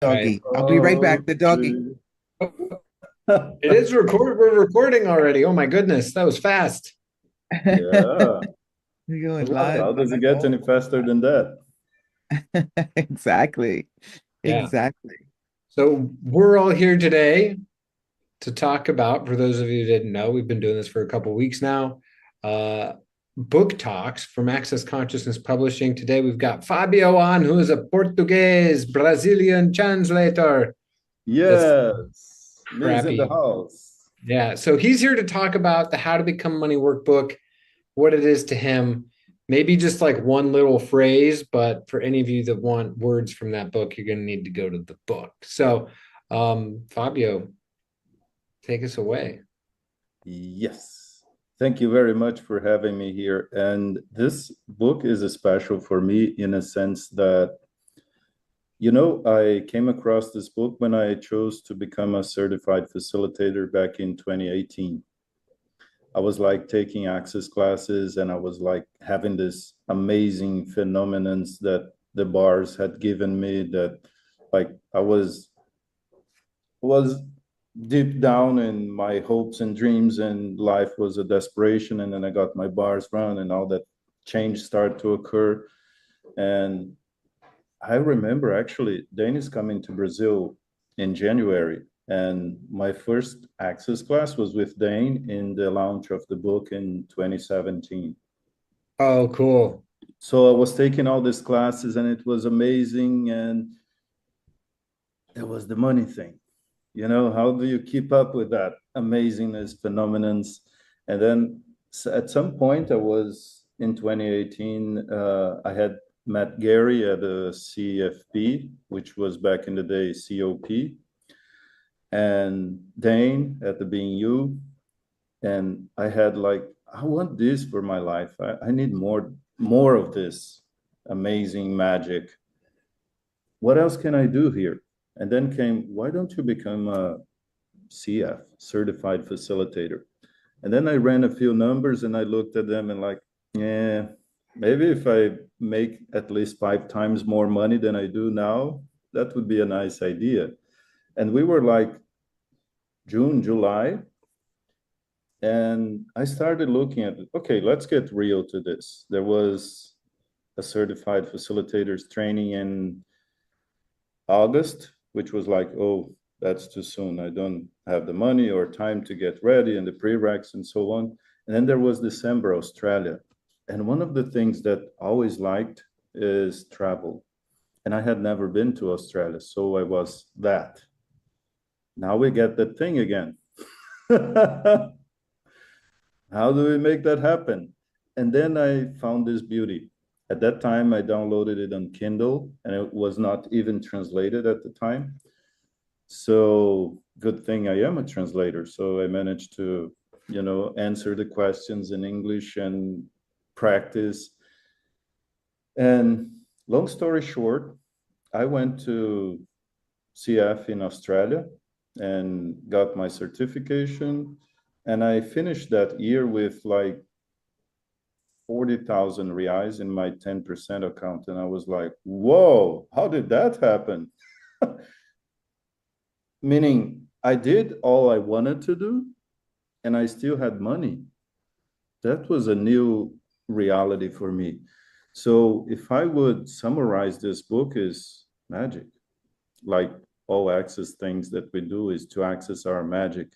Right. doggy. I'll be right back. The doggy. It is record. We're recording already. Oh my goodness, that was fast. We're Yeah. I going love live How it. does it on get our any faster than that? phone. Exactly. Yeah. Exactly. So we're all here today to talk about, for those of you who didn't know, we've been doing this for a couple weeks now. Uh, Book talks from Access Consciousness Publishing. Today we've got Fabio on, who is a Portuguese Brazilian translator. That's Yes. Liz in the crappy. house. Yeah. So he's here to talk about the How to Become Money workbook, what it is to him. Maybe just like one little phrase, but for any of you that want words from that book, you're going to need to go to the book. So, Fabio, take us away. Yes. Thank you very much for having me here. And this book is special for me in a sense that, I came across this book when I chose to become a certified facilitator back in 2018. I was like taking access classes and I was like having this amazing phenomenons that the bars had given me, that like I was deep down in my hopes and dreams, and life was a desperation. And then I got my bars run and all that change started to occur. And I remember actually Dane is coming to Brazil in January, and my first access class was with Dane in the launch of the book in 2017. Oh, cool. So I was taking all these classes and it was amazing. And there was the money thing. How do you keep up with that amazingness, phenomenons? And then at some point, I was in 2018, I had met Gary at a CFP, which was back in the day COP, and Dane at the Being You. And I had like, I want this for my life. I need more of this amazing magic. What else can I do here? And then came, why don't you become a CF, certified facilitator? And then I ran a few numbers and I looked at them and like, yeah, maybe if I make at least 5 times more money than I do now, that would be a nice idea. And we were like June, July, and I started looking at it. Okay, let's get real to this. There was a certified facilitators training in August, which was like, oh, that's too soon. I don't have the money or time to get ready and the prereqs and so on. And then there was December, Australia. And one of the things that I always liked is travel. And I had never been to Australia, so I was that. Now we get that thing again. How do we make that happen? And then I found this beauty. At that time, I downloaded it on Kindle, and it was not even translated at the time. So good thing I am a translator. So I managed to, answer the questions in English and practice. And long story short, I went to CF in Australia and got my certification. And I finished that year with like 40,000 reais in my 10% account. And I was like, whoa, how did that happen? Meaning I did all I wanted to do and I still had money. That was a new reality for me. So if I would summarize this book, is magic. Like all access things that we do is to access our magic.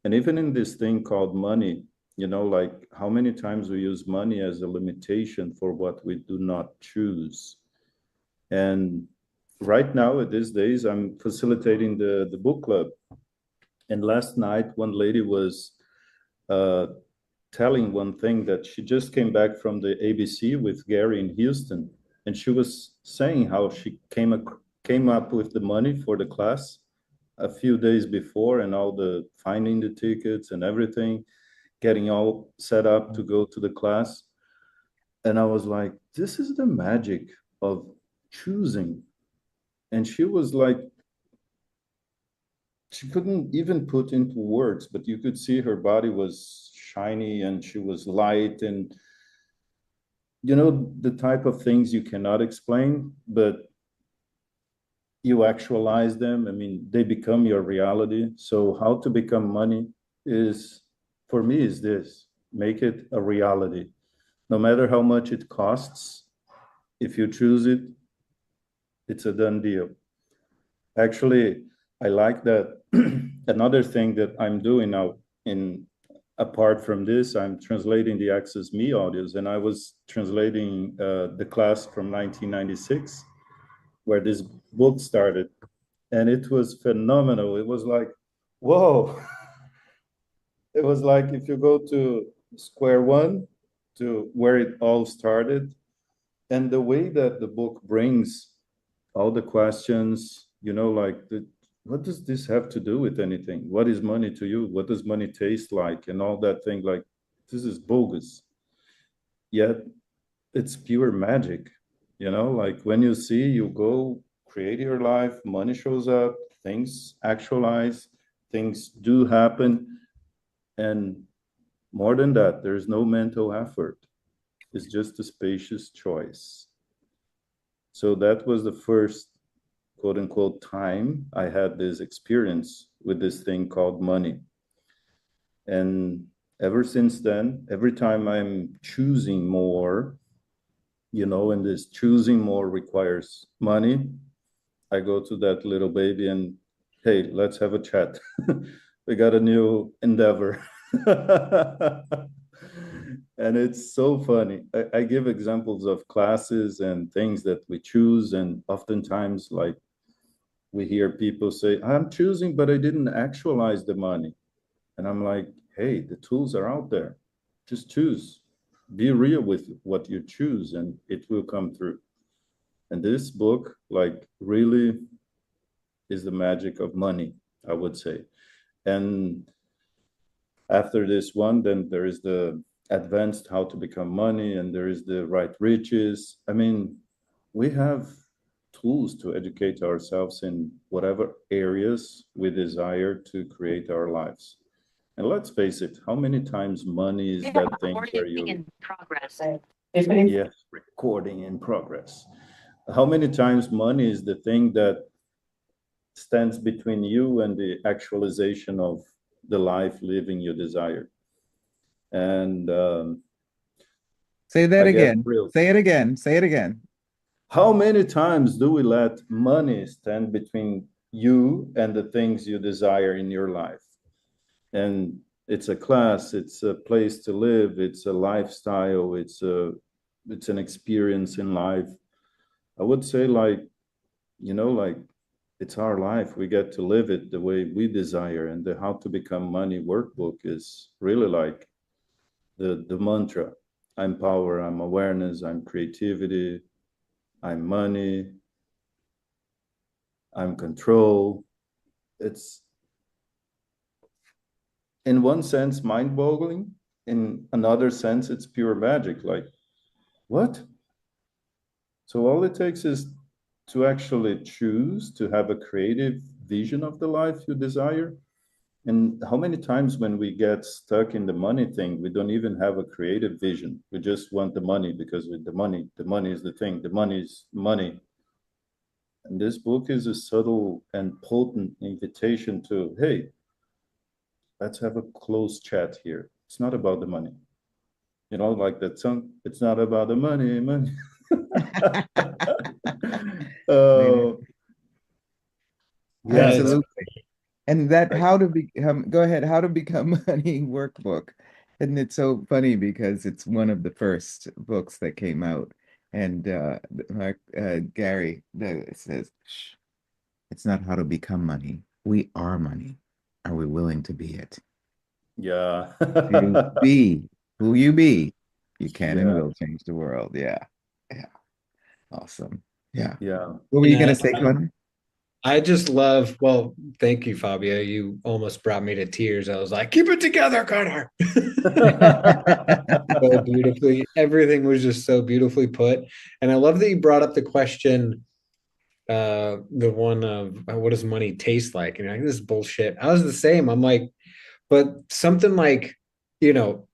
And even in this thing called money, like how many times we use money as a limitation for what we do not choose. And right now, at these days, I'm facilitating the book club. And last night, one lady was telling one thing, that she just came back from the ABC with Gary in Houston. And she was saying how she came up with the money for the class a few days before, and all the finding the tickets and everything, getting all set up to go to the class. And I was like, this is the magic of choosing. And she was like, she couldn't even put into words, but you could see her body was shiny and she was light, and the type of things you cannot explain, but you actualize them. I mean, they become your reality. So how to become money is, for me, is this: make it a reality. No matter how much it costs, if you choose it, it's a done deal. Actually, I like that. Another thing that I'm doing now, in apart from this, I'm translating the Access Me audios, and I was translating the class from 1996, where this book started, and it was phenomenal. It was like, whoa. It was like if you go to square one, to where it all started, and the way that the book brings all the questions, you know, like what does this have to do with anything? What is money to you? What does money taste like? And all that thing, like, this is bogus. Yet it's pure magic, you know, like when you see, you go create your life, money shows up, things actualize, things do happen. And more than that, there's no mental effort. It's just a spacious choice. So that was the first, quote unquote, time I had this experience with this thing called money. And ever since then, every time I'm choosing more, you know, and this choosing more requires money, I go to that little baby and, hey, let's have a chat. We got a new endeavor. And it's so funny. I give examples of classes and things that we choose, and oftentimes, like, we hear people say, I'm choosing, but I didn't actualize the money. And I'm like, hey, the tools are out there. Just choose. Be real with what you choose, and it will come through. And this book, like, really is the magic of money, I would say. And after this one, then there is the advanced how to become money, and there is the right riches. I mean, we have tools to educate ourselves in whatever areas we desire to create our lives. And let's face it, how many times money is that thing where you... in progress. Yes, recording in progress. How many times money is the thing that stands between you and the actualization of the life living you desire? And Say that I guess again. real. Say it again. Say it again. How many times do we let money stand between you and the things you desire in your life? And it's a class, it's a place to live, it's a lifestyle, it's an experience in life. I would say, like, you know, like, it's our life. We get to live it the way we desire. And the How to Become Money workbook is really like the mantra. I'm power, I'm awareness, I'm creativity, I'm money, I'm control. It's, in one sense, mind-boggling. In another sense, it's pure magic. Like, what? So all it takes is to actually choose to have a creative vision of the life you desire. And how many times when we get stuck in the money thing, we don't even have a creative vision. We just want the money because with the money is the thing. The money is money. And this book is a subtle and potent invitation to, hey, let's have a close chat here. It's not about the money. You know, like that song, it's not about the money. Yeah, Absolutely. And that How to Become, go ahead, How to Become Money workbook. And it's so funny because it's one of the first books that came out. And Gary says, shh, it's not how to become money. We are money. Are we willing to be it? yeah. To be who you be, you can and Yeah. will change the world. Yeah. Yeah. Awesome. Yeah. Yeah. What were you going to say, Connor? I just love, well, thank you, Fabio. You almost brought me to tears. I was like, keep it together, Connor. So beautifully. Everything was just so beautifully put. And I love that you brought up the question, the one of what does money taste like? And you're like, this is bullshit. I was the same. I'm like, but something like, you know,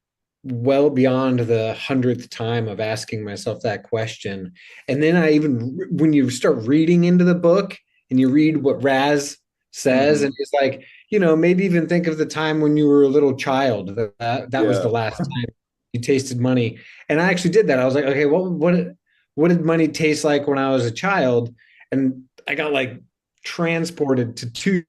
well beyond the 100th time of asking myself that question. And then I even, when you start reading into the book, and you read what Raz says, and it's like, you know, maybe even think of the time when you were a little child. That was the last time you tasted money. And I actually did that. I was like, okay, what did money taste like when I was a child? And I got like transported to 2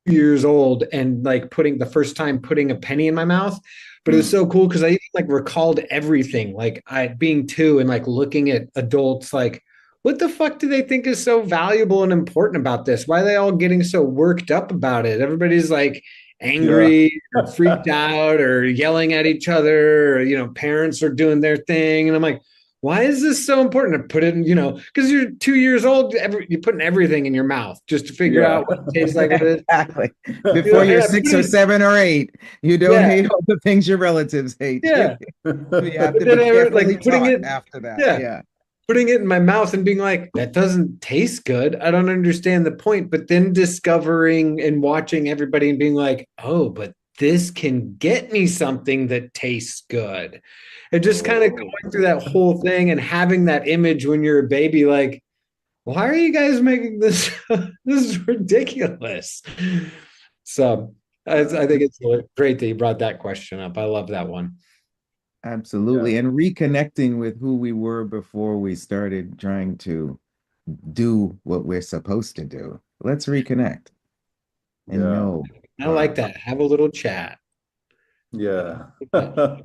years old and like the first time putting a penny in my mouth. But it was so cool because I even like recalled everything, like I being 2 and like looking at adults like, what the fuck do they think is so valuable and important about this? Why are they all getting so worked up about it? Everybody's like angry or freaked out or yelling at each other, or, you know, parents are doing their thing. And I'm like, why is this so important to put it in, you know, because you're 2 years old, you're putting everything in your mouth just to figure out what it tastes like. Exactly. Before you're 6 or 7 or 8, you don't hate all the things your relatives hate. Yeah. You have to be carefully taught after that. Yeah. Putting it in my mouth and being like, that doesn't taste good. I don't understand the point. But then discovering and watching everybody and being like, oh, but this can get me something that tastes good. And just kind of going through that whole thing and having that image when you're a baby, like, why are you guys making this? This is ridiculous. So I think it's great that you brought that question up. I love that one. Absolutely. And reconnecting with who we were before we started trying to do what we're supposed to do. Let's reconnect and know. I like that. Have a little chat. Yeah.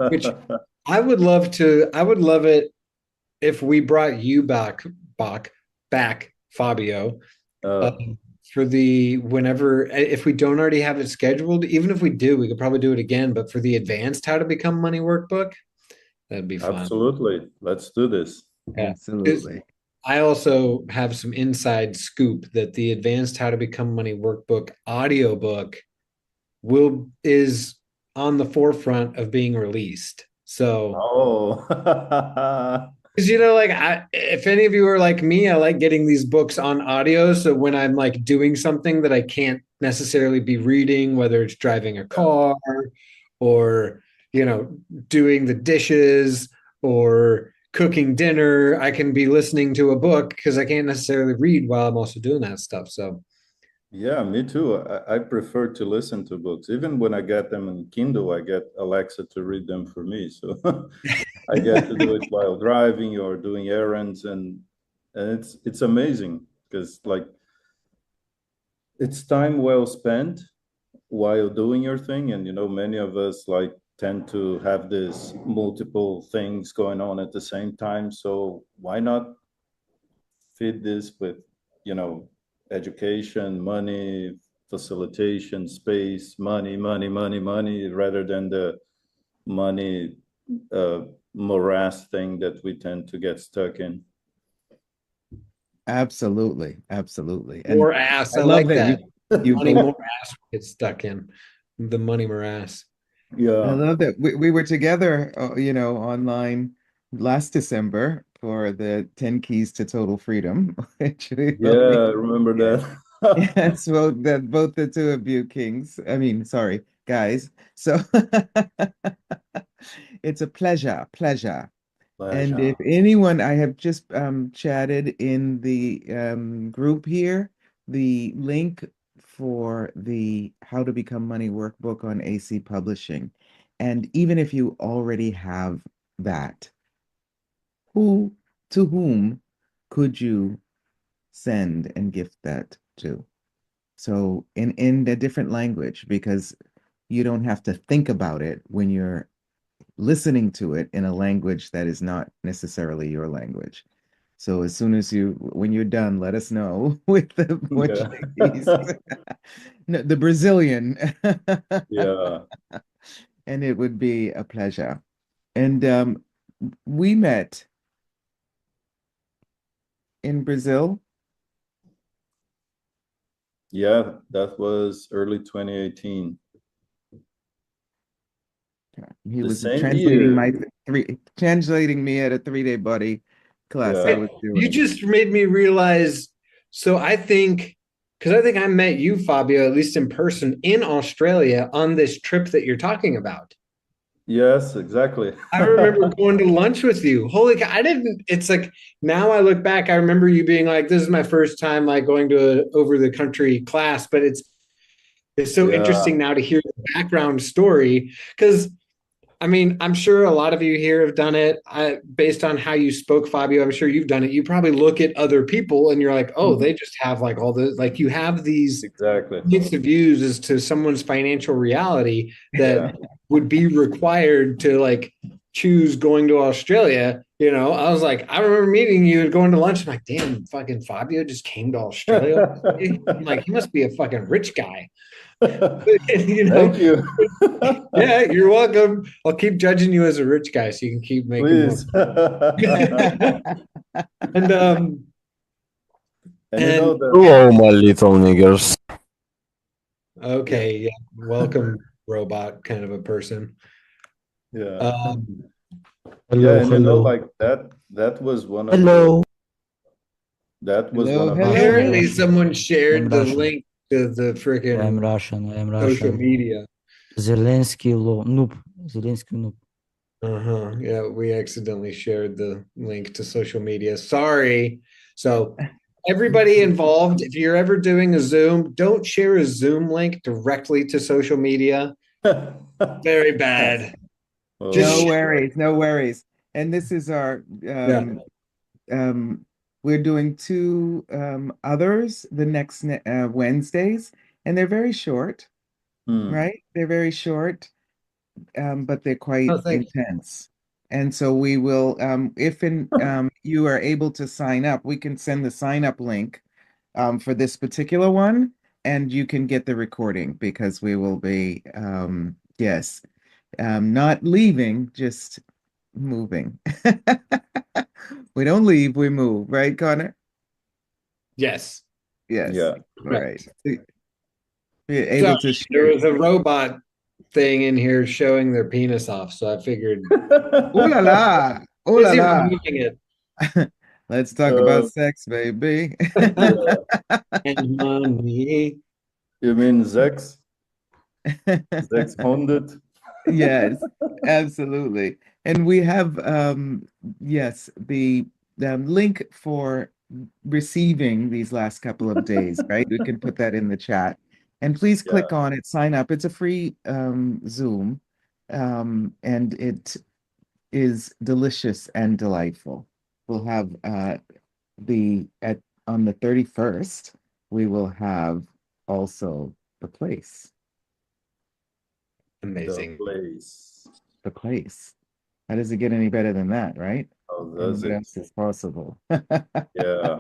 Which I would love it if we brought you back, Fabio, for if we don't already have it scheduled, even if we do, we could probably do it again, but for the advanced How to Become Money workbook, that'd be fun. Absolutely. Let's do this. Yeah. Absolutely. I also have some inside scoop that the advanced How to Become Money workbook audiobook is on the forefront of being released. So, because, you know, like if any of you are like me, I like getting these books on audio. So when I'm like doing something that I can't necessarily be reading, whether it's driving a car or, you know, doing the dishes or cooking dinner, I can be listening to a book because I can't necessarily read while I'm also doing that stuff. So yeah, me too. I prefer to listen to books. Even when I get them in Kindle, I get Alexa to read them for me. So I get to do it while driving or doing errands, and it's amazing because like it's time well spent while doing your thing. And you know, many of us like tend to have this multiple things going on at the same time. So why not feed this with, you know, education, money, facilitation, space, money, rather than the money morass thing that we tend to get stuck in. Absolutely. Absolutely. More ass. I like that. You money more ass get stuck in the money morass. Yeah. I love that. We were together, you know, online last December for the 10 Keys to Total Freedom. Which I remember that. Yes, well, that both the two of you guys. So it's a pleasure. And if anyone, I have just chatted in the group here, the link for the How to Become Money workbook on AC Publishing. And even if you already have that, to whom could you send and gift that to? So in a different language, because you don't have to think about it when you're listening to it in a language that is not necessarily your language. So as soon as when you're done, let us know with the Portuguese, no, the Brazilian. Yeah. And it would be a pleasure. And we met in Brazil. Yeah, that was early 2018. He was translating me at a 3-day buddy class I was doing. You just made me realize. So I think I met you, Fabio, at least in person in Australia on this trip that you're talking about. Yes, exactly. I remember going to lunch with you. Holy cow, I didn't, it's like now I look back, I remember you being like, this is my first time like going to a over the country class, but it's so Yeah. interesting now to hear the background story because I mean, I'm sure a lot of you here have done it. Based on how you spoke, Fabio, I'm sure you've done it. You probably look at other people and you're like, oh, they just have like all the, like you have these Exactly. points of views as to someone's financial reality that Yeah. would be required to like choose going to Australia. You know, I was like, I remember meeting you and going to lunch. I'm like, damn, fucking Fabio just came to Australia. I'm like, he must be a fucking rich guy. You know, Thank you. yeah, you're welcome. I'll keep judging you as a rich guy so you can keep making more. Please. And And you know and that, Hello, my little niggers. okay, yeah, welcome, robot kind of a person. yeah. Hello, And you know, hello. like that was one of Hello. that was Hello, one of hello. Apparently, someone shared the Russian. link to the I'm freaking Russian. I'm social Russian. media. Zelensky noob. Zelensky noob. Uh-huh. Yeah, we accidentally shared the link to social media. Sorry. So everybody involved, if you're ever doing a Zoom, don't share a Zoom link directly to social media. Very bad. Oh, Just No sh- worries, no worries. And this is our we're doing two others the next Wednesdays, and they're very short, hmm. right? They're very short, but they're quite Oh, thanks. intense. And so we will, if you are able to sign up, we can send the sign up link for this particular one, and you can get the recording because we will be, yes, not leaving, just moving. We don't leave, we move, right, Connor? Yes. Yes. Yeah. All right. Correct. You're able to Sorry, there share. was a robot thing in here showing their penis off, so I figured Oh la la. Oh la busy la. removing it. Let's talk about sex, baby. Yeah. And money. You mean Zex? Zex Hundred? Yes, absolutely. And we have yes, the link for receiving these last couple of days, right? We can put that in the chat. And please click on it, sign up. It's a free Zoom. And it is delicious and delightful. We'll have on the 31st, we will have also the place. Amazing. The place. The place. How does it get any better than that, right? How And does what it? else is possible? Yeah.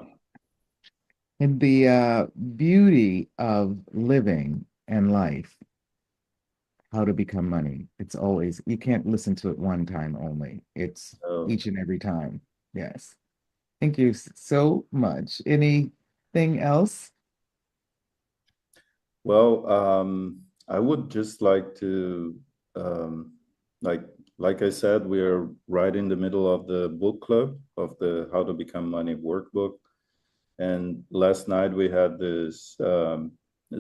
And the beauty of living and life, how to become money. It's always, you can't listen to it one time only. It's Oh. each and every time. Yes. Thank you so much. Anything else? Well, I would just like to, like I said, we are right in the middle of the book club of the How to Become Money workbook. And last night we had this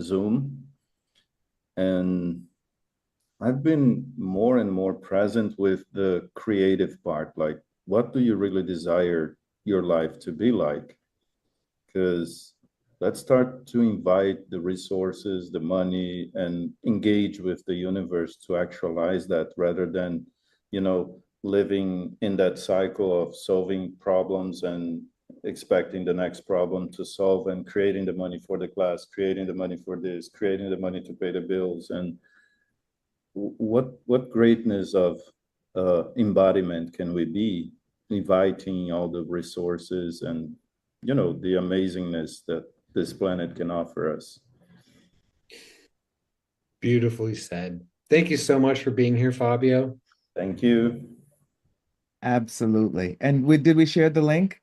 Zoom, and I've been more and more present with the creative part. Like, what do you really desire your life to be like? Because let's start to invite the resources, the money, and engage with the universe to actualize that rather than, living in that cycle of solving problems and expecting the next problem to solve and creating the money for the class, creating the money for this, creating the money to pay the bills. And what greatness of embodiment can we be, inviting all the resources and the amazingness that this planet can offer us. Beautifully said. Thank you so much for being here, Fabio. Thank you. Absolutely. And did we share the link?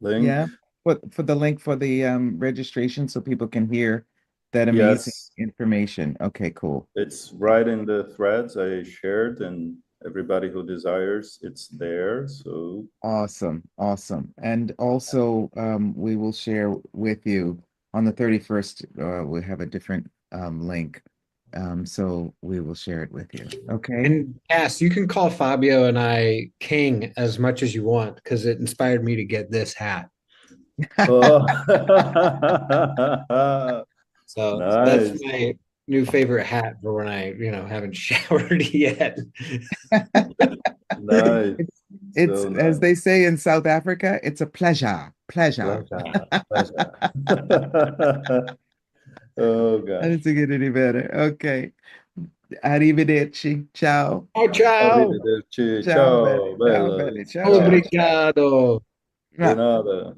Link? Yeah. For the link for the registration so people can hear that amazing Yes, information. Okay, cool. it's right in the threads I shared, and everybody who desires, it's there. So Awesome. Awesome. And also we will share with you on the 31st, we have a different link So we will share it with you. Okay. And Cass, you can call Fabio and I King as much as you want because it inspired me to get this hat. Oh. So Nice. that's my new favorite hat for when I, haven't showered yet. Nice. It's So as nice. they say in South Africa, it's a pleasure. Pleasure. Pleasure. Oh I gosh. didn't get any better. Okay. Arrivederci. Ciao. Ciao, ciao. Arrivederci. Ciao, belli. Ciao, Ciao, bello. belli. Ciao, Oh, ciao, Ciao. ciao. obrigado. De nada.